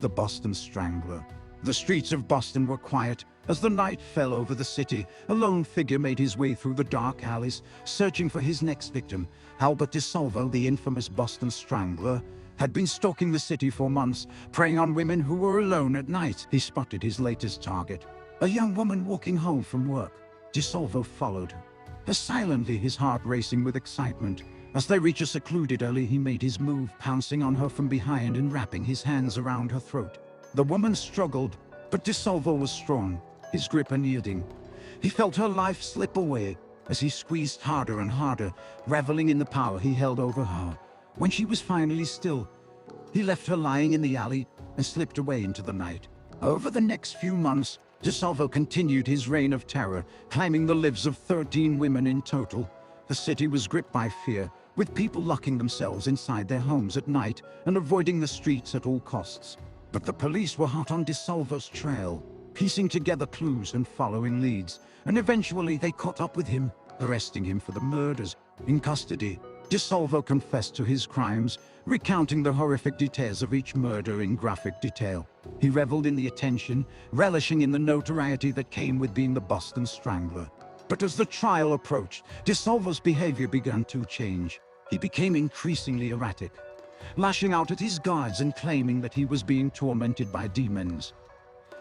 The Boston Strangler. The streets of Boston were quiet. As the night fell over the city, a lone figure made his way through the dark alleys, searching for his next victim. Albert DeSalvo, the infamous Boston Strangler, had been stalking the city for months, preying on women who were alone at night. He spotted his latest target, a young woman walking home from work. DeSalvo followed her silently, his heart racing with excitement. As they reached a secluded alley, he made his move, pouncing on her from behind and wrapping his hands around her throat. The woman struggled, but DeSalvo was strong, his grip unyielding. He felt her life slip away as he squeezed harder and harder, reveling in the power he held over her. When she was finally still, he left her lying in the alley and slipped away into the night. Over the next few months, DeSalvo continued his reign of terror, claiming the lives of 13 women in total. The city was gripped by fear, with people locking themselves inside their homes at night and avoiding the streets at all costs. But the police were hot on DeSalvo's trail, piecing together clues and following leads, and eventually they caught up with him, arresting him for the murders. In custody, DeSalvo confessed to his crimes, recounting the horrific details of each murder in graphic detail. He reveled in the attention, relishing in the notoriety that came with being the Boston Strangler. But as the trial approached, DeSalvo's behavior began to change. He became increasingly erratic, lashing out at his guards and claiming that he was being tormented by demons.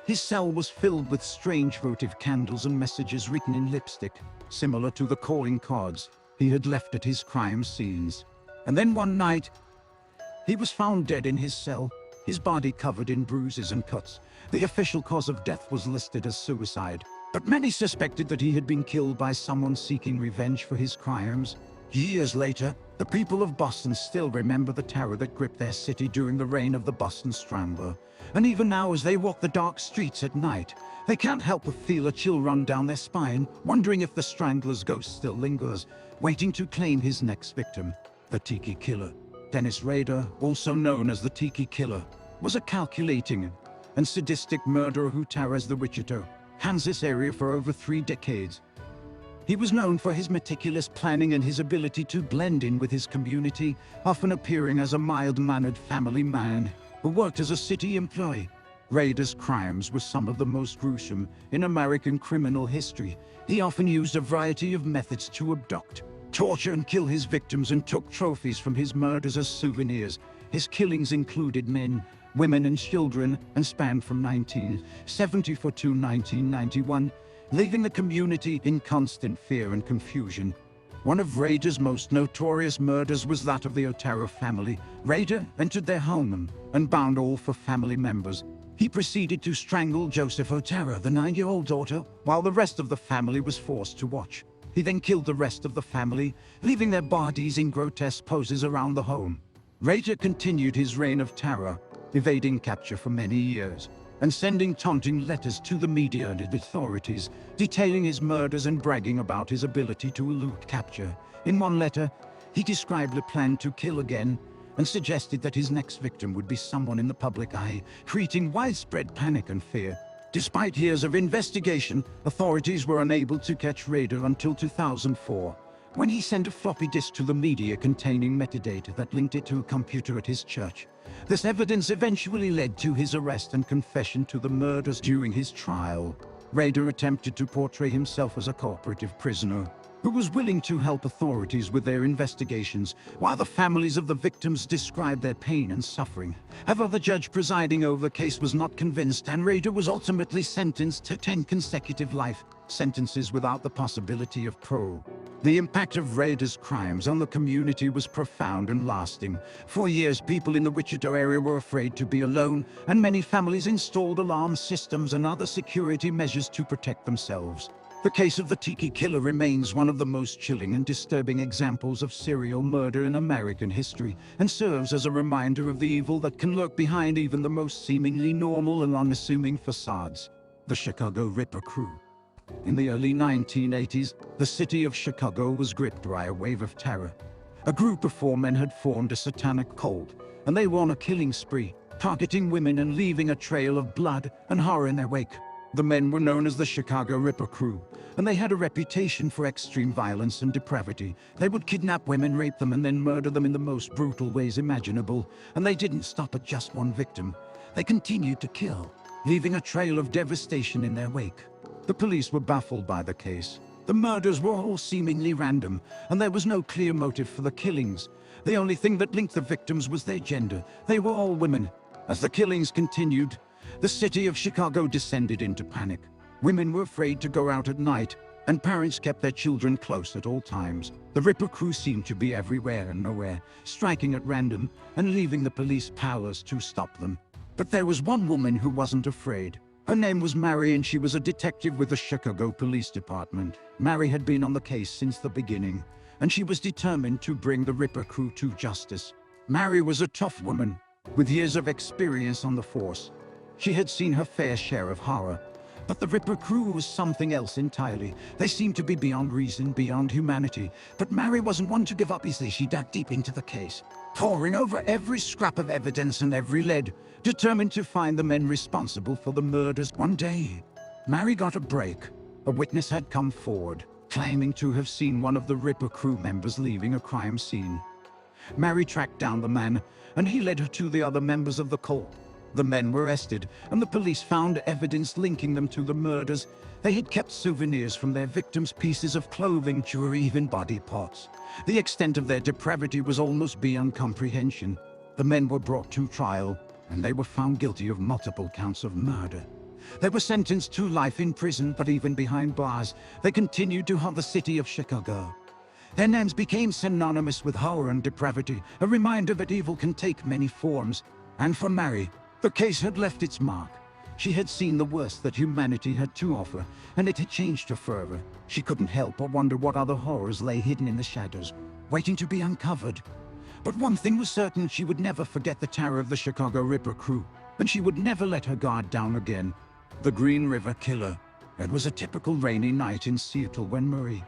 His cell was filled with strange votive candles and messages written in lipstick, similar to the calling cards he had left at his crime scenes. And then one night, he was found dead in his cell, his body covered in bruises and cuts. The official cause of death was listed as suicide, but many suspected that he had been killed by someone seeking revenge for his crimes. Years later, the people of Boston still remember the terror that gripped their city during the reign of the Boston Strangler. And even now, as they walk the dark streets at night, they can't help but feel a chill run down their spine, wondering if the Strangler's ghost still lingers, waiting to claim his next victim. The BTK Killer. Dennis Rader, also known as the BTK Killer, was a calculating and sadistic murderer who terrorized the Wichita, Kansas area for over 3 decades. He was known for his meticulous planning and his ability to blend in with his community, often appearing as a mild-mannered family man who worked as a city employee. Rader's crimes were some of the most gruesome in American criminal history. He often used a variety of methods to abduct, torture, and kill his victims, and took trophies from his murders as souvenirs. His killings included men, women, and children, and spanned from 1974 to 1991, leaving the community in constant fear and confusion. One of Rader's most notorious murders was that of the Otero family. Rader entered their home and bound all 4 family members. He proceeded to strangle Joseph Otero, the 9-year-old daughter, while the rest of the family was forced to watch. He then killed the rest of the family, leaving their bodies in grotesque poses around the home. Rader continued his reign of terror, evading capture for many years, and sending taunting letters to the media and authorities, detailing his murders and bragging about his ability to elude capture. In one letter, he described a plan to kill again, and suggested that his next victim would be someone in the public eye, creating widespread panic and fear. Despite years of investigation, authorities were unable to catch Rader until 2004, when he sent a floppy disk to the media containing metadata that linked it to a computer at his church. This evidence eventually led to his arrest and confession to the murders during his trial. Rader attempted to portray himself as a cooperative prisoner who was willing to help authorities with their investigations, while the families of the victims described their pain and suffering. However, the judge presiding over the case was not convinced, and Rader was ultimately sentenced to 10 consecutive life sentences without the possibility of parole. The impact of Rader's crimes on the community was profound and lasting. For years, people in the Wichita area were afraid to be alone, and many families installed alarm systems and other security measures to protect themselves. The case of the BTK Killer remains one of the most chilling and disturbing examples of serial murder in American history, and serves as a reminder of the evil that can lurk behind even the most seemingly normal and unassuming facades. The Chicago Ripper Crew. In the early 1980s, the city of Chicago was gripped by a wave of terror. A group of 4 men had formed a satanic cult, and they were on a killing spree, targeting women and leaving a trail of blood and horror in their wake. The men were known as the Chicago Ripper Crew, and they had a reputation for extreme violence and depravity. They would kidnap women, rape them, and then murder them in the most brutal ways imaginable, and they didn't stop at just one victim. They continued to kill, leaving a trail of devastation in their wake. The police were baffled by the case. The murders were all seemingly random, and there was no clear motive for the killings. The only thing that linked the victims was their gender. They were all women. As the killings continued, the city of Chicago descended into panic. Women were afraid to go out at night, and parents kept their children close at all times. The Ripper crew seemed to be everywhere and nowhere, striking at random and leaving the police powerless to stop them. But there was one woman who wasn't afraid. Her name was Mary, and she was a detective with the Chicago Police Department. Mary had been on the case since the beginning, and she was determined to bring the Ripper crew to justice. Mary was a tough woman, with years of experience on the force. She had seen her fair share of horror, but the Ripper crew was something else entirely. They seemed to be beyond reason, beyond humanity. But Mary wasn't one to give up easily. She dug deep into the case, poring over every scrap of evidence and every lead, determined to find the men responsible for the murders. One day, Mary got a break. A witness had come forward, claiming to have seen one of the Ripper crew members leaving a crime scene. Mary tracked down the man, and he led her to the other members of the cult. The men were arrested, and the police found evidence linking them to the murders. They had kept souvenirs from their victims, pieces of clothing, jewelry, even body parts. The extent of their depravity was almost beyond comprehension. The men were brought to trial, and they were found guilty of multiple counts of murder. They were sentenced to life in prison, but even behind bars, they continued to haunt the city of Chicago. Their names became synonymous with horror and depravity, a reminder that evil can take many forms. And for Mary, the case had left its mark. She had seen the worst that humanity had to offer, and it had changed her forever. She couldn't help but wonder what other horrors lay hidden in the shadows, waiting to be uncovered. But one thing was certain: she would never forget the terror of the Chicago Ripper crew, and she would never let her guard down again. The Green River Killer. It was a typical rainy night in Seattle when Marie,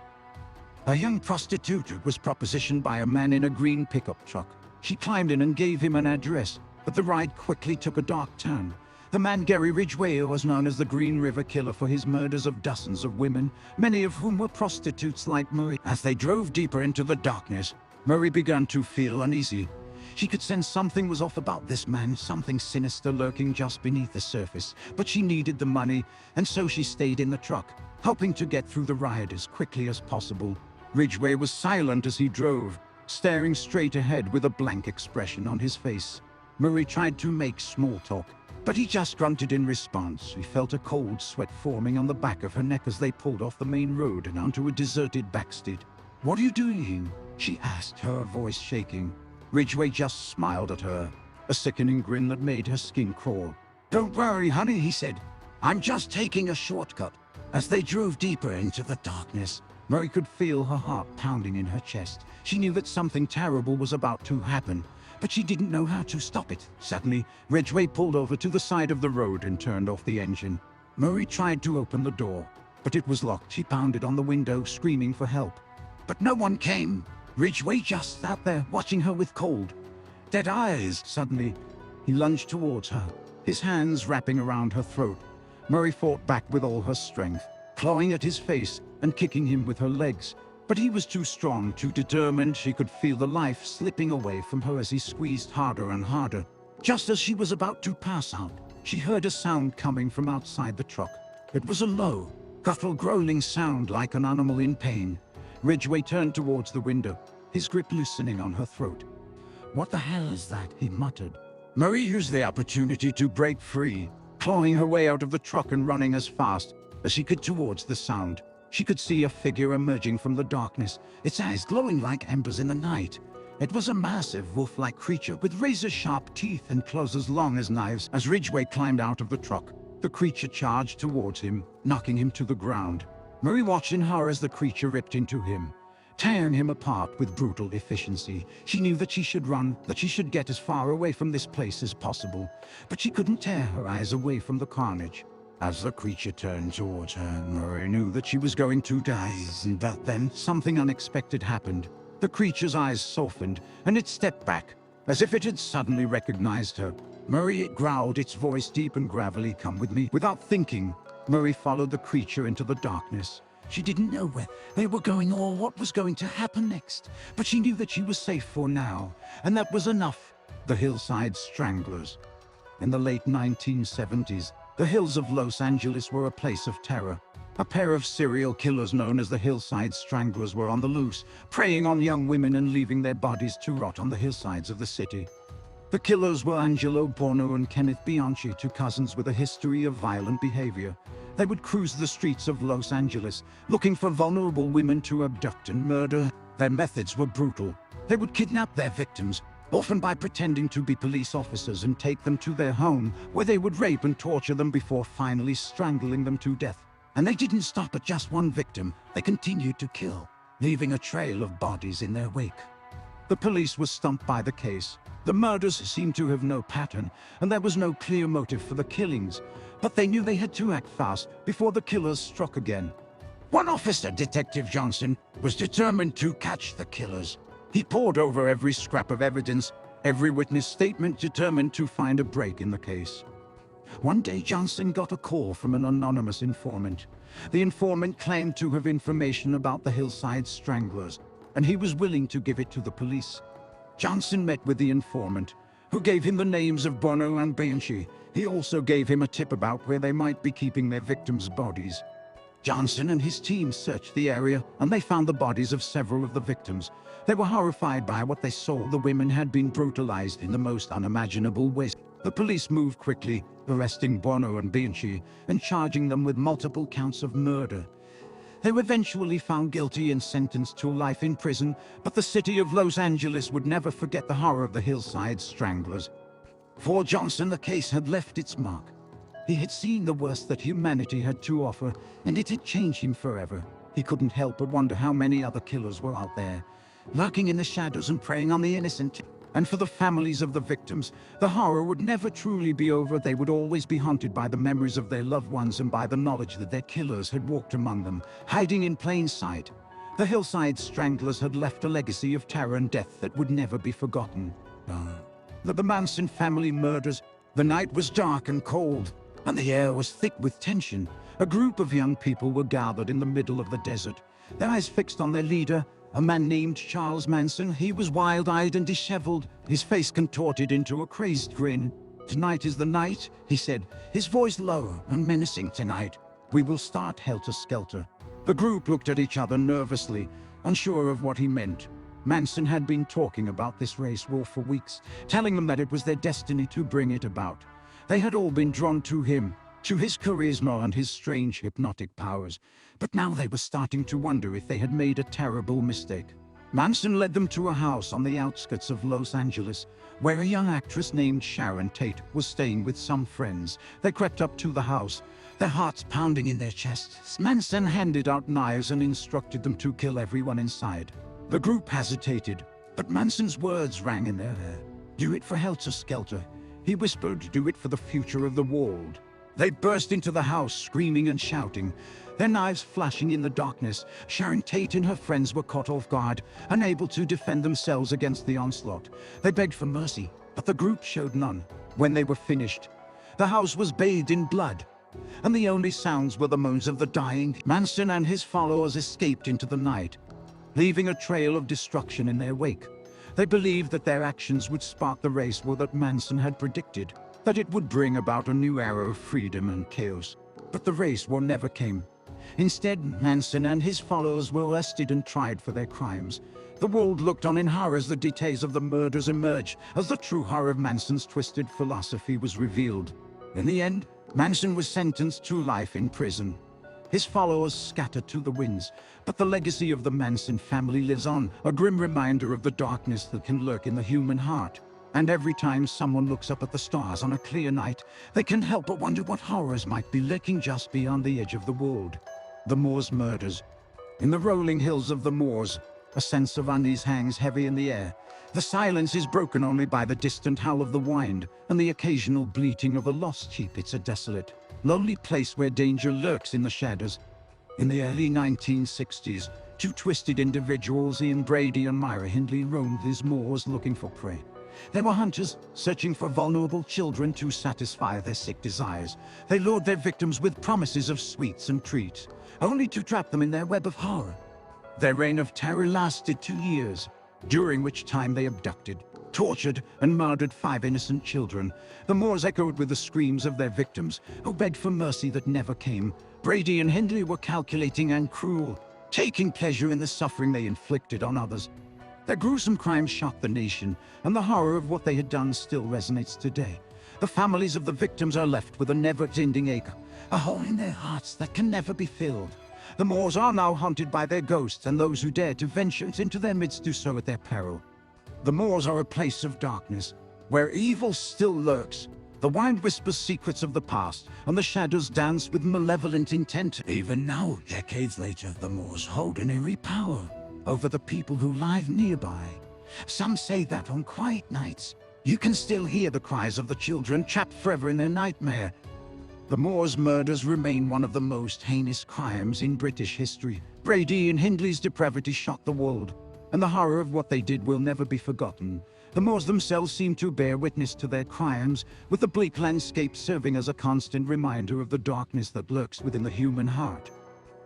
a young prostitute, was propositioned by a man in a green pickup truck. She climbed in and gave him an address, but the ride quickly took a dark turn. The man, Gary Ridgway, was known as the Green River Killer for his murders of dozens of women, many of whom were prostitutes like Marie. As they drove deeper into the darkness, Marie began to feel uneasy. She could sense something was off about this man, something sinister lurking just beneath the surface. But she needed the money, and so she stayed in the truck, hoping to get through the ride as quickly as possible. Ridgway was silent as he drove, staring straight ahead with a blank expression on his face. Marie tried to make small talk, but he just grunted in response. She felt a cold sweat forming on the back of her neck as they pulled off the main road and onto a deserted backstreet. "What are you doing?" she asked, her voice shaking. Ridgway just smiled at her, a sickening grin that made her skin crawl. "Don't worry, honey," he said. "I'm just taking a shortcut." As they drove deeper into the darkness, Marie could feel her heart pounding in her chest. She knew that something terrible was about to happen, but she didn't know how to stop it. Suddenly, Ridgway pulled over to the side of the road and turned off the engine. Marie tried to open the door, but it was locked. She pounded on the window, screaming for help. But no one came. Ridgway just sat there, watching her with cold, dead eyes. Suddenly, he lunged towards her, his hands wrapping around her throat. Marie fought back with all her strength, clawing at his face and kicking him with her legs. But he was too strong, too determined. She could feel the life slipping away from her as he squeezed harder and harder. Just as she was about to pass out, she heard a sound coming from outside the truck. It was a low, guttural groaning sound like an animal in pain. Ridgway turned towards the window, his grip loosening on her throat. "What the hell is that?" he muttered. Marie used the opportunity to break free, clawing her way out of the truck and running as fast as she could towards the sound. She could see a figure emerging from the darkness, its eyes glowing like embers in the night. It was a massive wolf-like creature with razor-sharp teeth and claws as long as knives. As Ridgway climbed out of the truck, the creature charged towards him, knocking him to the ground. Marie watched in horror as the creature ripped into him, tearing him apart with brutal efficiency. She knew that she should run, that she should get as far away from this place as possible, but she couldn't tear her eyes away from the carnage. As the creature turned towards her, Marie knew that she was going to die. But then something unexpected happened. The creature's eyes softened, and it stepped back, as if it had suddenly recognized her. Marie, it growled, its voice deep and gravelly. "Come with me." Without thinking, Marie followed the creature into the darkness. She didn't know where they were going or what was going to happen next, but she knew that she was safe for now, and that was enough. The Hillside Stranglers. In the late 1970s, the hills of Los Angeles were a place of terror. A pair of serial killers known as the Hillside Stranglers were on the loose, preying on young women and leaving their bodies to rot on the hillsides of the city. The killers were Angelo Buono and Kenneth Bianchi, two cousins with a history of violent behavior. They would cruise the streets of Los Angeles, looking for vulnerable women to abduct and murder. Their methods were brutal. They would kidnap their victims, often by pretending to be police officers, and take them to their home, where they would rape and torture them before finally strangling them to death. And they didn't stop at just one victim. They continued to kill, leaving a trail of bodies in their wake. The police were stumped by the case. The murders seemed to have no pattern, and there was no clear motive for the killings. But they knew they had to act fast before the killers struck again. One officer, Detective Johnson, was determined to catch the killers. He pored over every scrap of evidence, every witness statement, determined to find a break in the case. One day, Johnson got a call from an anonymous informant. The informant claimed to have information about the Hillside Stranglers, and he was willing to give it to the police. Johnson met with the informant, who gave him the names of Buono and Bianchi. He also gave him a tip about where they might be keeping their victims' bodies. Johnson and his team searched the area, and they found the bodies of several of the victims. They were horrified by what they saw. The women had been brutalized in the most unimaginable ways. The police moved quickly, arresting Buono and Bianchi and charging them with multiple counts of murder. They were eventually found guilty and sentenced to life in prison, but the city of Los Angeles would never forget the horror of the Hillside Stranglers. For Johnson, the case had left its mark. He had seen the worst that humanity had to offer, and it had changed him forever. He couldn't help but wonder how many other killers were out there, lurking in the shadows and preying on the innocent. And for the families of the victims, the horror would never truly be over. They would always be haunted by the memories of their loved ones and by the knowledge that their killers had walked among them, hiding in plain sight. The Hillside Stranglers had left a legacy of terror and death that would never be forgotten. The Manson family murders. The night was dark and cold, and the air was thick with tension. A group of young people were gathered in the middle of the desert, their eyes fixed on their leader, a man named Charles Manson. He was wild-eyed and disheveled, his face contorted into a crazed grin. "Tonight is the night," he said, his voice low and menacing. "Tonight, we will start helter-skelter." The group looked at each other nervously, unsure of what he meant. Manson had been talking about this race war for weeks, telling them that it was their destiny to bring it about. They had all been drawn to him, to his charisma and his strange hypnotic powers, but now they were starting to wonder if they had made a terrible mistake. Manson led them to a house on the outskirts of Los Angeles, where a young actress named Sharon Tate was staying with some friends. They crept up to the house, their hearts pounding in their chests. Manson handed out knives and instructed them to kill everyone inside. The group hesitated, but Manson's words rang in their ear. "Do it for helter-skelter," he whispered. "Do it for the future of the world." They burst into the house, screaming and shouting, their knives flashing in the darkness. Sharon Tate and her friends were caught off guard, unable to defend themselves against the onslaught. They begged for mercy, but the group showed none. When they were finished, the house was bathed in blood, and the only sounds were the moans of the dying. Manson and his followers escaped into the night, leaving a trail of destruction in their wake. They believed that their actions would spark the race war that Manson had predicted, that it would bring about a new era of freedom and chaos. But the race war never came. Instead, Manson and his followers were arrested and tried for their crimes. The world looked on in horror as the details of the murders emerged, as the true horror of Manson's twisted philosophy was revealed. In the end, Manson was sentenced to life in prison. His followers scattered to the winds, but the legacy of the Manson family lives on, a grim reminder of the darkness that can lurk in the human heart. And every time someone looks up at the stars on a clear night, they can't help but wonder what horrors might be lurking just beyond the edge of the world. The Moors murders. In the rolling hills of the Moors, a sense of unease hangs heavy in the air. The silence is broken only by the distant howl of the wind and the occasional bleating of a lost sheep. It's a desolate, lonely place where danger lurks in the shadows. In the early 1960s, two twisted individuals, Brady and Myra Hindley, roamed these moors looking for prey. They were hunters, searching for vulnerable children to satisfy their sick desires. They lured their victims with promises of sweets and treats, only to trap them in their web of horror. Their reign of terror lasted 2 years, during which time they abducted, tortured and murdered 5 innocent children. The moors echoed with the screams of their victims, who begged for mercy that never came. Brady and Hindley were calculating and cruel, taking pleasure in the suffering they inflicted on others. Their gruesome crimes shocked the nation, and the horror of what they had done still resonates today. The families of the victims are left with a never-ending ache, a hole in their hearts that can never be filled. The moors are now haunted by their ghosts, and those who dare to venture into their midst do so at their peril. The moors are a place of darkness, where evil still lurks. The wind whispers secrets of the past, and the shadows dance with malevolent intent. Even now, decades later, the moors hold an eerie power over the people who live nearby. Some say that on quiet nights, you can still hear the cries of the children trapped forever in their nightmare. The moors' murders remain one of the most heinous crimes in British history. Brady and Hindley's depravity shocked the world, and the horror of what they did will never be forgotten. The moors themselves seem to bear witness to their crimes, with the bleak landscape serving as a constant reminder of the darkness that lurks within the human heart.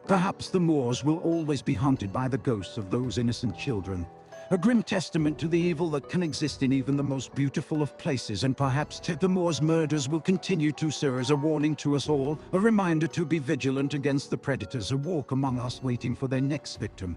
Perhaps the moors will always be haunted by the ghosts of those innocent children, a grim testament to the evil that can exist in even the most beautiful of places. And perhaps the moors' murders will continue to serve as a warning to us all, a reminder to be vigilant against the predators who walk among us waiting for their next victim.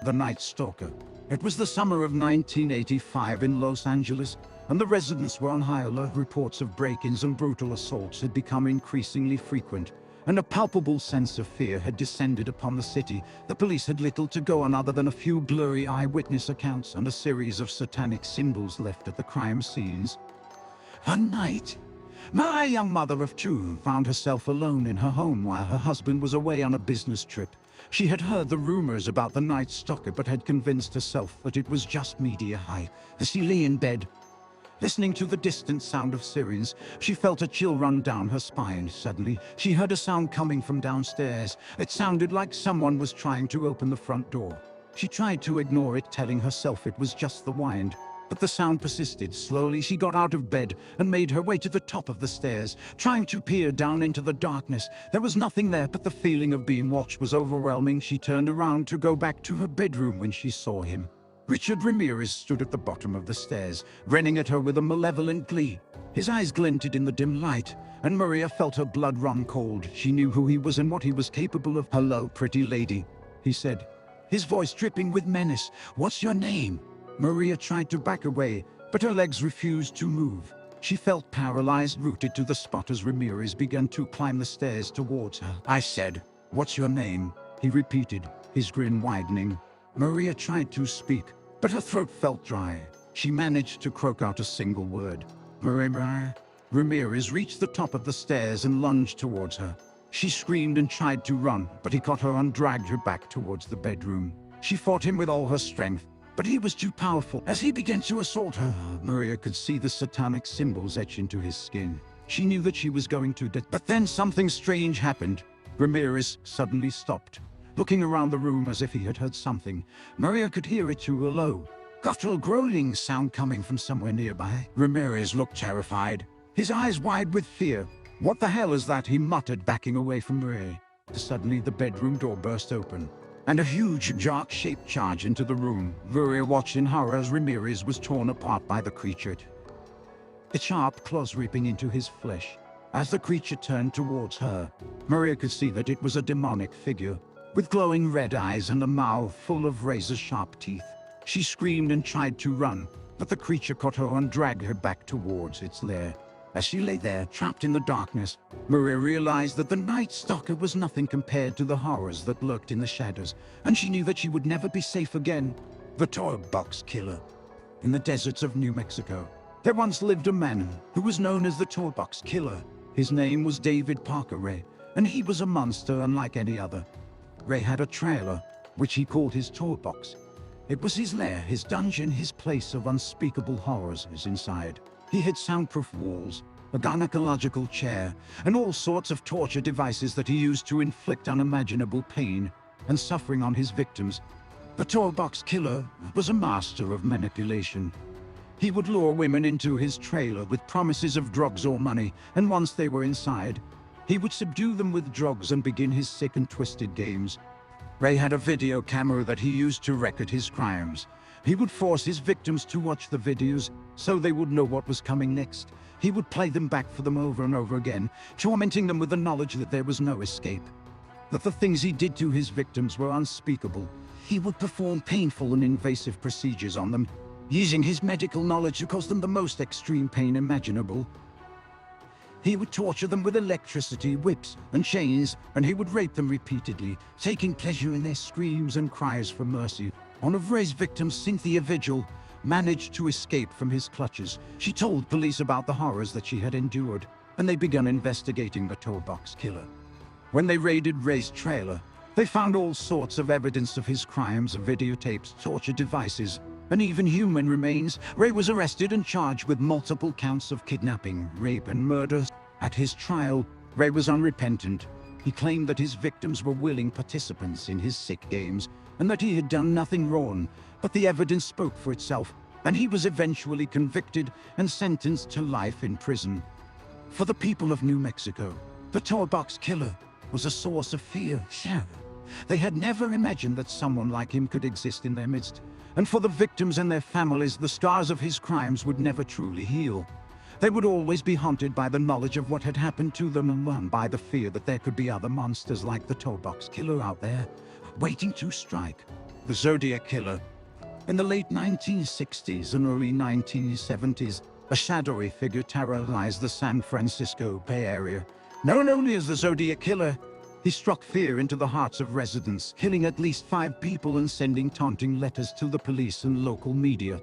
The Night Stalker. It was the summer of 1985 in Los Angeles, and the residents were on high alert. Reports of break-ins and brutal assaults had become increasingly frequent, and a palpable sense of fear had descended upon the city. The police had little to go on other than a few blurry eyewitness accounts and a series of satanic symbols left at the crime scenes. One night, my young mother of 2 found herself alone in her home while her husband was away on a business trip. She had heard the rumors about the Night Stalker, but had convinced herself that it was just media hype. As she lay in bed, listening to the distant sound of sirens, she felt a chill run down her spine. Suddenly, she heard a sound coming from downstairs. It sounded like someone was trying to open the front door. She tried to ignore it, telling herself it was just the wind. But the sound persisted. Slowly, she got out of bed and made her way to the top of the stairs, trying to peer down into the darkness. There was nothing there, but the feeling of being watched was overwhelming. She turned around to go back to her bedroom when she saw him. Richard Ramirez stood at the bottom of the stairs, grinning at her with a malevolent glee. His eyes glinted in the dim light, and Maria felt her blood run cold. She knew who he was and what he was capable of. "Hello, pretty lady," he said, his voice dripping with menace. "What's your name?" Maria tried to back away, but her legs refused to move. She felt paralyzed, rooted to the spot as Ramirez began to climb the stairs towards her. "I said, what's your name?" he repeated, his grin widening. Maria tried to speak, but her throat felt dry. She managed to croak out a single word. "Maria." Ramirez reached the top of the stairs and lunged towards her. She screamed and tried to run, but he caught her and dragged her back towards the bedroom. She fought him with all her strength, but he was too powerful. As he began to assault her, Maria could see the satanic symbols etch into his skin. She knew that she was going to die. But then something strange happened. Ramirez suddenly stopped, looking around the room as if he had heard something. Maria could hear it through a low, guttural growling sound coming from somewhere nearby. Ramirez looked terrified, his eyes wide with fear. "What the hell is that?" he muttered, backing away from Maria. Suddenly the bedroom door burst open, and a huge shark-shaped charge into the room. Maria watched in horror as Ramirez was torn apart by the creature, its sharp claws ripping into his flesh. As the creature turned towards her, Maria could see that it was a demonic figure, with glowing red eyes and a mouth full of razor-sharp teeth. She screamed and tried to run, but the creature caught her and dragged her back towards its lair. As she lay there, trapped in the darkness, Maria realized that the Night Stalker was nothing compared to the horrors that lurked in the shadows, and she knew that she would never be safe again. The Toy Box Killer. In the deserts of New Mexico, there once lived a man who was known as the Toy Box Killer. His name was David Parker Ray, and he was a monster unlike any other. Ray had a trailer, which he called his toy box. It was his lair, his dungeon, his place of unspeakable horrors. Inside, he had soundproof walls, a gynecological chair, and all sorts of torture devices that he used to inflict unimaginable pain and suffering on his victims. The Toy Box Killer was a master of manipulation. He would lure women into his trailer with promises of drugs or money, and once they were inside, he would subdue them with drugs and begin his sick and twisted games. Ray had a video camera that he used to record his crimes. He would force his victims to watch the videos so they would know what was coming next. He would play them back for them over and over again, tormenting them with the knowledge that there was no escape, that the things he did to his victims were unspeakable. He would perform painful and invasive procedures on them, using his medical knowledge to cause them the most extreme pain imaginable. He would torture them with electricity, whips, and chains, and he would rape them repeatedly, taking pleasure in their screams and cries for mercy. One of Ray's victims, Cynthia Vigil, managed to escape from his clutches. She told police about the horrors that she had endured, and they began investigating the toolbox killer. When they raided Ray's trailer, they found all sorts of evidence of his crimes, videotapes, torture devices, and even human remains. Ray was arrested and charged with multiple counts of kidnapping, rape, and murder. At his trial, Ray was unrepentant. He claimed that his victims were willing participants in his sick games, and that he had done nothing wrong, but the evidence spoke for itself, and he was eventually convicted and sentenced to life in prison. For the people of New Mexico, the toolbox killer was a source of fear. They had never imagined that someone like him could exist in their midst, and for the victims and their families, the scars of his crimes would never truly heal. They would always be haunted by the knowledge of what had happened to them, and run by the fear that there could be other monsters like the toolbox killer out there, waiting to strike. The Zodiac Killer. In the late 1960s and early 1970s, a shadowy figure terrorized the San Francisco Bay Area. Known only as the Zodiac Killer, he struck fear into the hearts of residents, killing at least 5 people and sending taunting letters to the police and local media.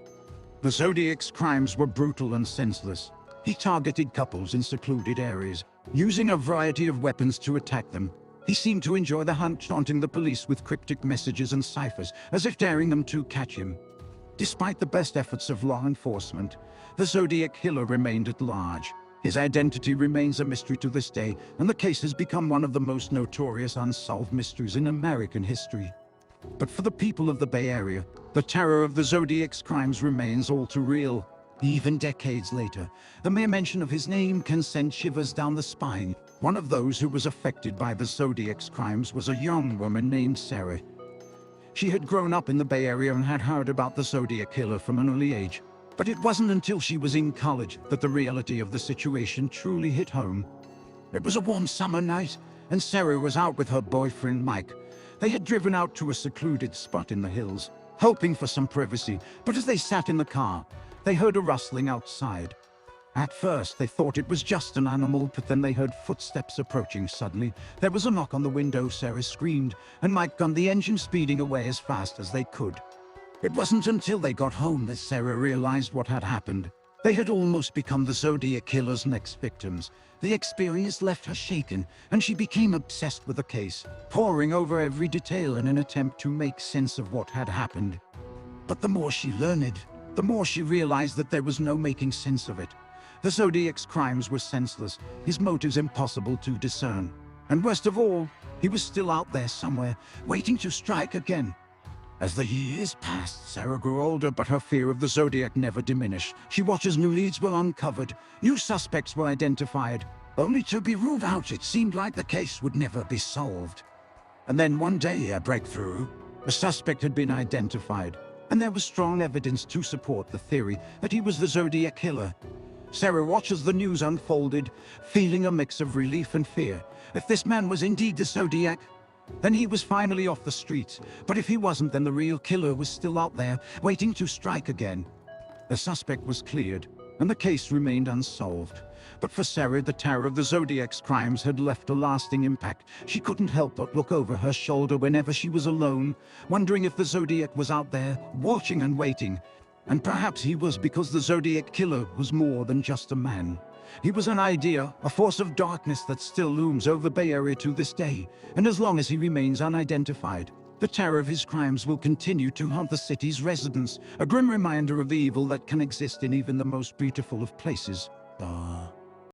The Zodiac's crimes were brutal and senseless. He targeted couples in secluded areas, using a variety of weapons to attack them. He seemed to enjoy the hunt, taunting the police with cryptic messages and ciphers, as if daring them to catch him. Despite the best efforts of law enforcement, the Zodiac Killer remained at large. His identity remains a mystery to this day, and the case has become one of the most notorious unsolved mysteries in American history. But for the people of the Bay Area, the terror of the Zodiac's crimes remains all too real. Even decades later, the mere mention of his name can send shivers down the spine. One of those who was affected by the Zodiac's crimes was a young woman named Sarah. She had grown up in the Bay Area and had heard about the Zodiac Killer from an early age. But it wasn't until she was in college that the reality of the situation truly hit home. It was a warm summer night, and Sarah was out with her boyfriend Mike. They had driven out to a secluded spot in the hills, hoping for some privacy, but as they sat in the car, they heard a rustling outside. At first, they thought it was just an animal, but then they heard footsteps approaching. Suddenly, there was a knock on the window. Sarah screamed, and Mike gunned the engine, speeding away as fast as they could. It wasn't until they got home that Sarah realized what had happened. They had almost become the Zodiac Killer's next victims. The experience left her shaken, and she became obsessed with the case, poring over every detail in an attempt to make sense of what had happened. But the more she learned, the more she realized that there was no making sense of it. The Zodiac's crimes were senseless, his motives impossible to discern. And worst of all, he was still out there somewhere, waiting to strike again. As the years passed, Sarah grew older, but her fear of the Zodiac never diminished. She watched as new leads were uncovered, new suspects were identified, only to be ruled out. It seemed like the case would never be solved. And then one day, a breakthrough. A suspect had been identified, and there was strong evidence to support the theory that he was the Zodiac Killer. Sarah watched as the news unfolded, feeling a mix of relief and fear. If this man was indeed the Zodiac, then he was finally off the streets. But if he wasn't, then the real killer was still out there, waiting to strike again. The suspect was cleared, and the case remained unsolved. But for Sarah, the terror of the Zodiac's crimes had left a lasting impact. She couldn't help but look over her shoulder whenever she was alone, wondering if the Zodiac was out there, watching and waiting. And perhaps he was, because the Zodiac Killer was more than just a man. He was an idea, a force of darkness that still looms over the Bay Area to this day. And as long as he remains unidentified, the terror of his crimes will continue to haunt the city's residents, a grim reminder of the evil that can exist in even the most beautiful of places.